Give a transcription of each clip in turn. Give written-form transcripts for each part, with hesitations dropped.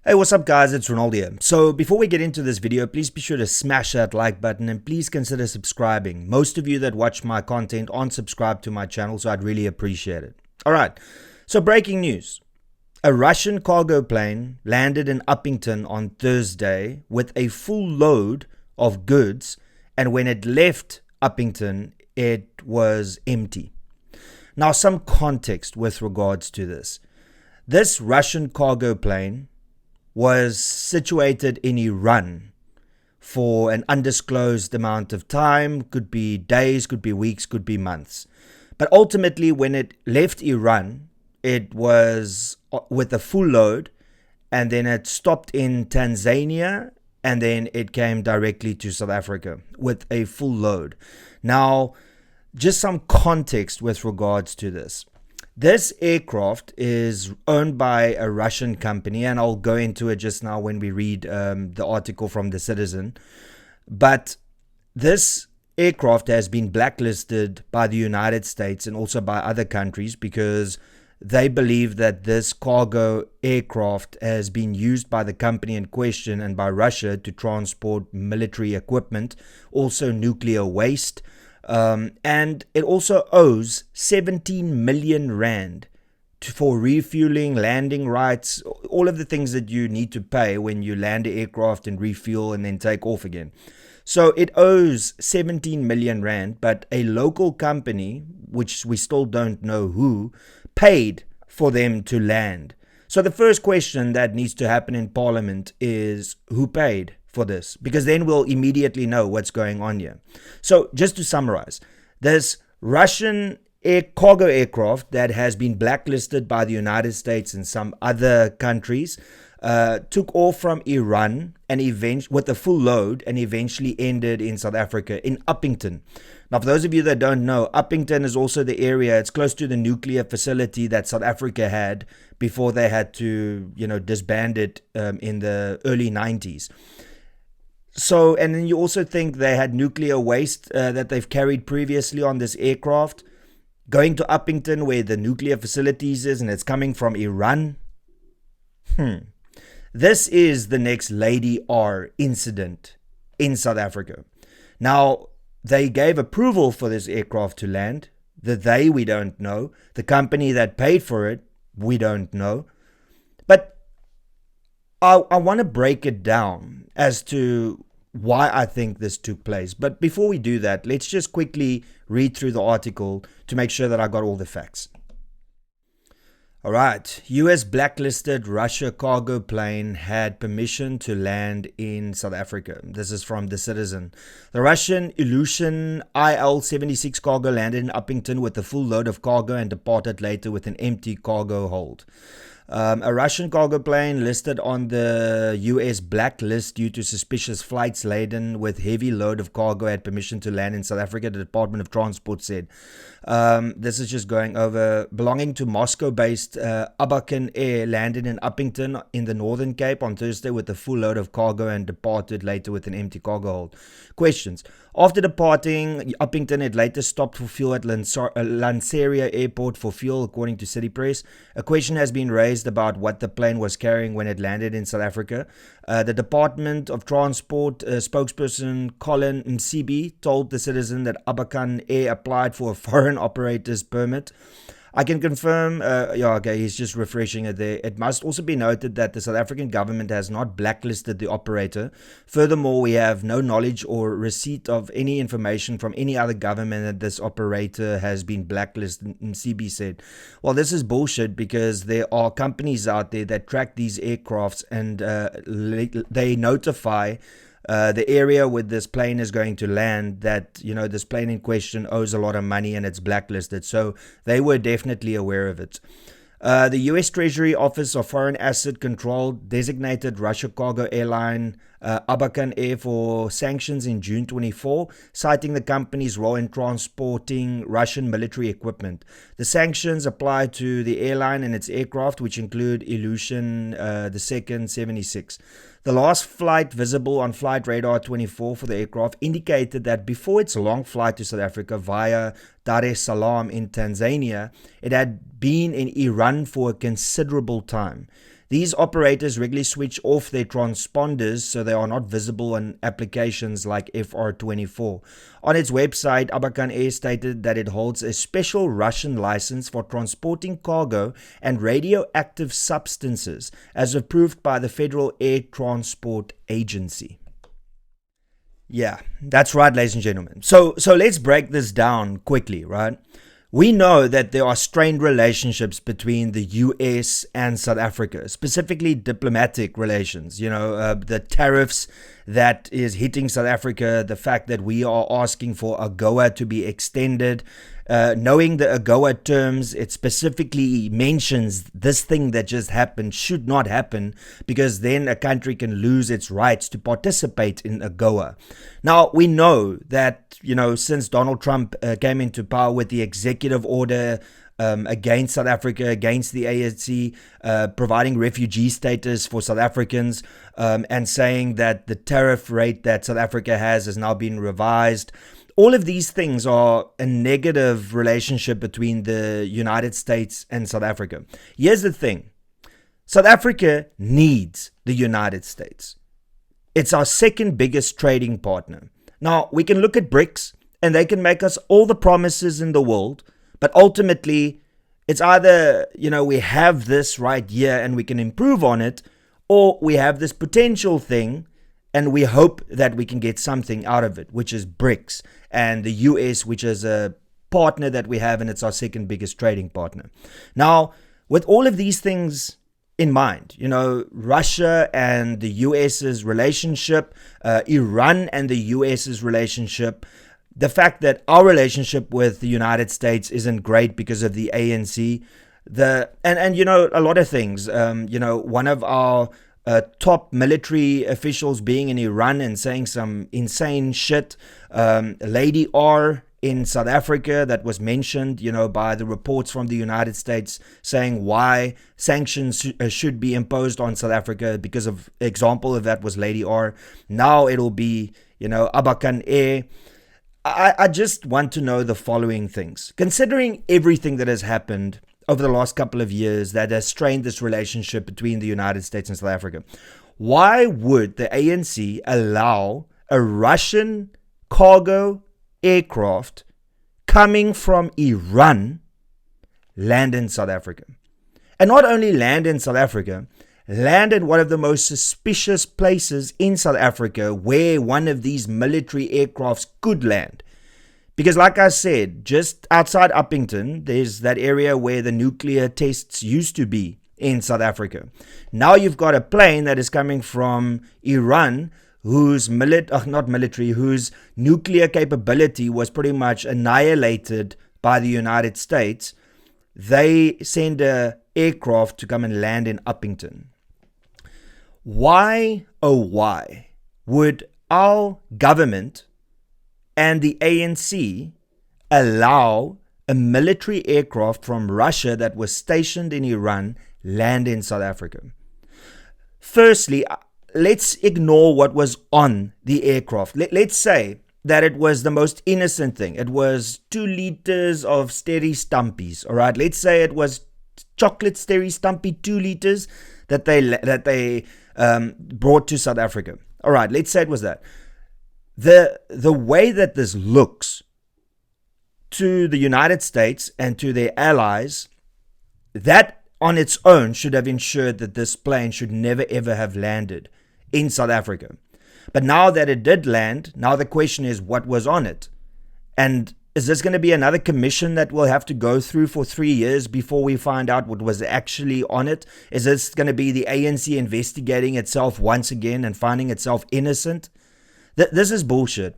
Hey, what's up guys, it's Renaldo here. So before we get into this video, please be sure to smash that like button and please consider subscribing. Most of you that watch my content aren't subscribed to my channel, so I'd really appreciate it. Alright, so breaking news. A Russian cargo plane landed in Upington on Thursday with a full load of goods, and when it left Upington, it was empty. Now, some context with regards to this. This Russian cargo plane was situated in Iran for an undisclosed amount of time. Could be days, could be weeks, could be months. But ultimately, when it left Iran, it was with a full load, and then it stopped in Tanzania, and then it came directly to South Africa with a full load. Now, just some context with regards to this. This aircraft is owned by a Russian company, and I'll go into it just now when we read the article from The Citizen. But this aircraft has been blacklisted by the United States and also by other countries because they believe that this cargo aircraft has been used by the company in question and by Russia to transport military equipment, also nuclear waste. And it also owes 17 million rand for refueling, landing rights, all of the things that you need to pay when you land an aircraft and refuel and then take off again. So it owes 17 million rand, but a local company, which we still don't know who, paid for them to land. So the first question that needs to happen in Parliament is who paid for this, because then we'll immediately know what's going on here. So just to summarize, this Russian cargo aircraft that has been blacklisted by the United States and some other countries took off from Iran and with a full load and eventually ended in South Africa in Upington. Now, for those of you that don't know, Upington is also the area, it's close to the nuclear facility that South Africa had before they had to, disband it in the early 90s. So, and then you also think they had nuclear waste that they've carried previously on this aircraft going to Upington where the nuclear facilities is, and it's coming from Iran. This is the next Lady R incident in South Africa. Now, they gave approval for this aircraft to land. We don't know. The company that paid for it, we don't know. But I want to break it down as to why I think this took place. But before we do that, let's just quickly read through the article to make sure that I got all the facts. All right. US blacklisted Russia cargo plane had permission to land in South Africa. This is from The Citizen. The Russian Ilyushin IL-76 cargo landed in Upington with a full load of cargo and departed later with an empty cargo hold. A Russian cargo plane listed on the US blacklist due to suspicious flights laden with heavy load of cargo had permission to land in South Africa, the Department of Transport said. This is just going over. Belonging to Moscow-based Abakan Air landed in Upington in the Northern Cape on Thursday with a full load of cargo and departed later with an empty cargo hold. Questions. After departing Upington, it later stopped for fuel at Lanseria Airport for fuel, according to City Press. A question has been raised about what the plane was carrying when it landed in South Africa. The Department of Transport spokesperson Colin Msibi told The Citizen that Abakan Air applied for a foreign operator's permit. I can confirm, he's just refreshing it there. It must also be noted that the South African government has not blacklisted the operator. Furthermore, we have no knowledge or receipt of any information from any other government that this operator has been blacklisted, CB said. Well, this is bullshit because there are companies out there that track these aircrafts and they notify the area where this plane is going to land that, this plane in question owes a lot of money and it's blacklisted. So they were definitely aware of it. The U.S. Treasury Office of Foreign Asset Control designated Russia cargo airline Abakan Air for sanctions in June 24, citing the company's role in transporting Russian military equipment. The sanctions apply to the airline and its aircraft, which include Ilyushin the second 76. The last flight visible on Flight Radar 24 for the aircraft indicated that before its long flight to South Africa via Dar es Salaam in Tanzania, it had been in Iran for a considerable time. These operators regularly switch off their transponders so they are not visible on applications like FR24. On its website, Abakan Air stated that it holds a special Russian license for transporting cargo and radioactive substances, as approved by the Federal Air Transport Agency. Yeah, that's right, ladies and gentlemen. So let's break this down quickly, right? We know that there are strained relationships between the US and South Africa, specifically diplomatic relations. The tariffs that is hitting South Africa, the fact that we are asking for AGOA to be extended. Knowing the AGOA terms, it specifically mentions this thing that just happened should not happen, because then a country can lose its rights to participate in AGOA. Now, we know that, since Donald Trump came into power with the executive order against South Africa, against the ANC, providing refugee status for South Africans, and saying that the tariff rate that South Africa has now been revised. All of these things are a negative relationship between the United States and South Africa. Here's the thing. South Africa needs the United States. It's our second biggest trading partner. Now, we can look at BRICS and they can make us all the promises in the world, but ultimately, it's either, we have this right here and we can improve on it, or we have this potential thing and we hope that we can get something out of it, which is BRICS and the US, which is a partner that we have, and it's our second biggest trading partner. Now, with all of these things in mind, Russia and the US's relationship, Iran and the US's relationship, the fact that our relationship with the United States isn't great because of the ANC, a lot of things. One of our top military officials being in Iran and saying some insane shit. Lady R in South Africa that was mentioned, by the reports from the United States saying why sanctions should be imposed on South Africa because of example of that was Lady R. Now it'll be, Abakan Air. I just want to know the following things. Considering everything that has happened over the last couple of years that has strained this relationship between the United States and South Africa, why would the ANC allow a Russian cargo aircraft coming from Iran land in South Africa? And not only land in South Africa, land in one of the most suspicious places in South Africa where one of these military aircrafts could land. Because like I said, just outside Upington, there's that area where the nuclear tests used to be in South Africa. Now you've got a plane that is coming from Iran whose whose nuclear capability was pretty much annihilated by the United States. They send a aircraft to come and land in Upington. Why, oh why, would our government and the ANC allow a military aircraft from Russia that was stationed in Iran land in South Africa? Firstly, let's ignore what was on the aircraft. Let's say that it was the most innocent thing. It was 2 liters of Steri Stumpies, all right? Let's say it was chocolate Steri Stumpy 2 liters that they brought to South Africa. All right, let's say it was that. The way that this looks to the United States and to their allies, that on its own should have ensured that this plane should never ever have landed in South Africa. But now that it did land, now the question is what was on it? And is this going to be another commission that we'll have to go through for 3 years before we find out what was actually on it? Is this going to be the ANC investigating itself once again and finding itself innocent? This is bullshit.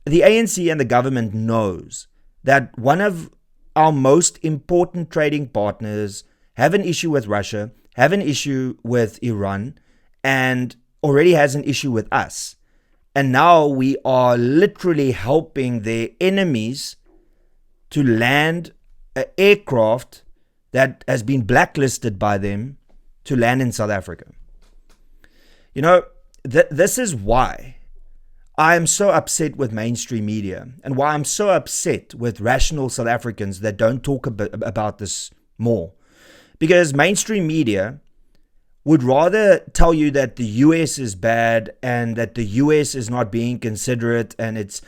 The ANC and the government knows that one of our most important trading partners have an issue with Russia, have an issue with Iran, and already has an issue with us. And now we are literally helping their enemies to land an aircraft that has been blacklisted by them to land in South Africa. This is why I am so upset with mainstream media and why I'm so upset with rational South Africans that don't talk about this more. Because mainstream media would rather tell you that the US is bad and that the US is not being considerate and it's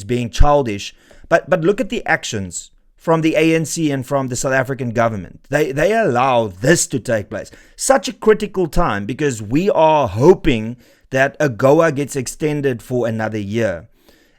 being childish. But look at the actions from the ANC and from the South African government. They allow this to take place. Such a critical time because we are hoping that AGOA gets extended for another year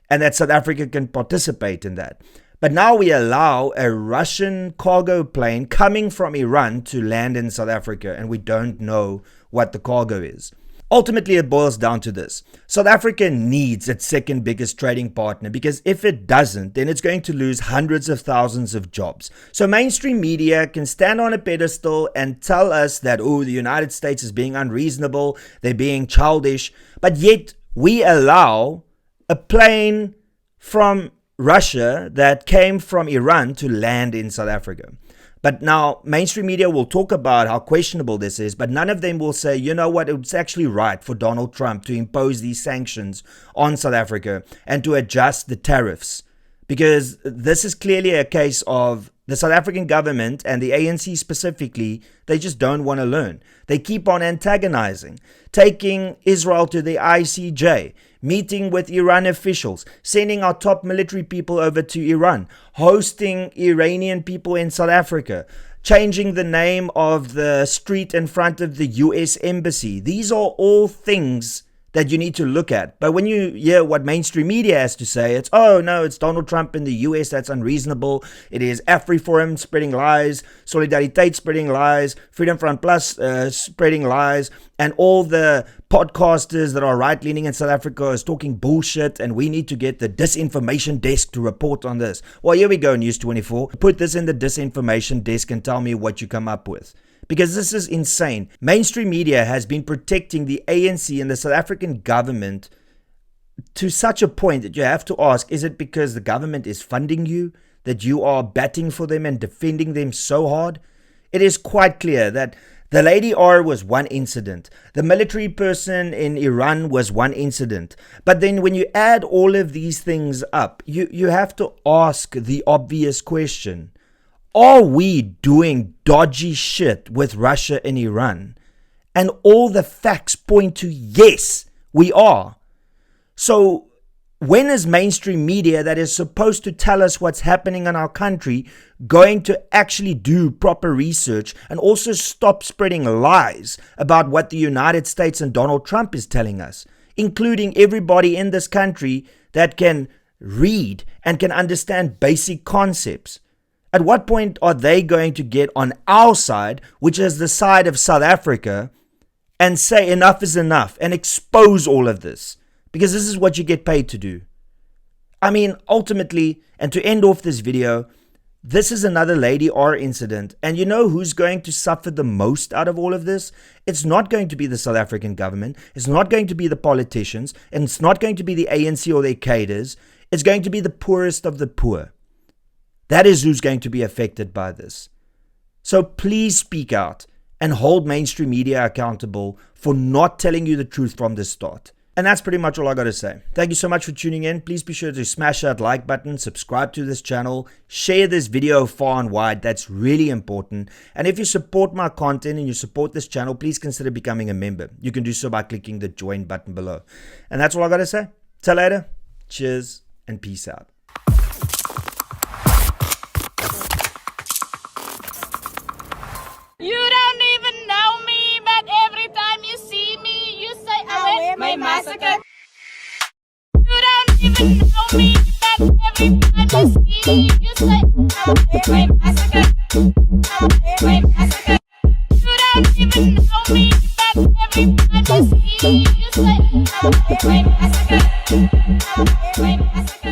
and that South Africa can participate in that. But now we allow a Russian cargo plane coming from Iran to land in South Africa, and we don't know what the cargo is. Ultimately, it boils down to this. South Africa needs its second biggest trading partner because if it doesn't, then it's going to lose hundreds of thousands of jobs. So mainstream media can stand on a pedestal and tell us that, oh, the United States is being unreasonable, they're being childish, but yet we allow a plane from Russia that came from Iran to land in South Africa. But now mainstream media will talk about how questionable this is, but none of them will say, you know what, it's actually right for Donald Trump to impose these sanctions on South Africa and to adjust the tariffs. Because this is clearly a case of the South African government and the ANC specifically, they just don't want to learn. They keep on antagonizing, taking Israel to the ICJ, meeting with Iran officials, sending our top military people over to Iran, hosting Iranian people in South Africa, changing the name of the street in front of the US Embassy. These are all things that you need to look at. But when you hear what mainstream media has to say, it's, oh no, it's Donald Trump in the US that's unreasonable. It is AfriForum spreading lies, Solidariteit spreading lies, Freedom Front Plus spreading lies, and all the podcasters that are right-leaning in South Africa is talking bullshit, and we need to get the disinformation desk to report on this. Well, here we go, News 24. Put this in the disinformation desk and tell me what you come up with. Because this is insane. Mainstream media has been protecting the ANC and the South African government to such a point that you have to ask, is it because the government is funding you, that you are batting for them and defending them so hard? It is quite clear that the Lady R was one incident. The military person in Iran was one incident. But then when you add all of these things up, you have to ask the obvious question. Are we doing dodgy shit with Russia and Iran? And all the facts point to yes, we are. So when is mainstream media that is supposed to tell us what's happening in our country going to actually do proper research and also stop spreading lies about what the United States and Donald Trump is telling us, including everybody in this country that can read and can understand basic concepts? At what point are they going to get on our side, which is the side of South Africa, and say enough is enough and expose all of this? Because this is what you get paid to do. I mean, ultimately, and to end off this video, this is another Lady R incident. And you know who's going to suffer the most out of all of this? It's not going to be the South African government. It's not going to be the politicians. And it's not going to be the ANC or their cadres. It's going to be the poorest of the poor. That is who's going to be affected by this. So please speak out and hold mainstream media accountable for not telling you the truth from the start. And that's pretty much all I got to say. Thank you so much for tuning in. Please be sure to smash that like button, subscribe to this channel, share this video far and wide. That's really important. And if you support my content and you support this channel, please consider becoming a member. You can do so by clicking the join button below. And that's all I got to say. Till later. Cheers and peace out. You don't even know me, but every time you see me, you say I went my massacre. You don't even know me, but every time you see me, you say I went my massacre. My massacre. You don't even know me, but every time you see me, you say I went my massacre. My massacre.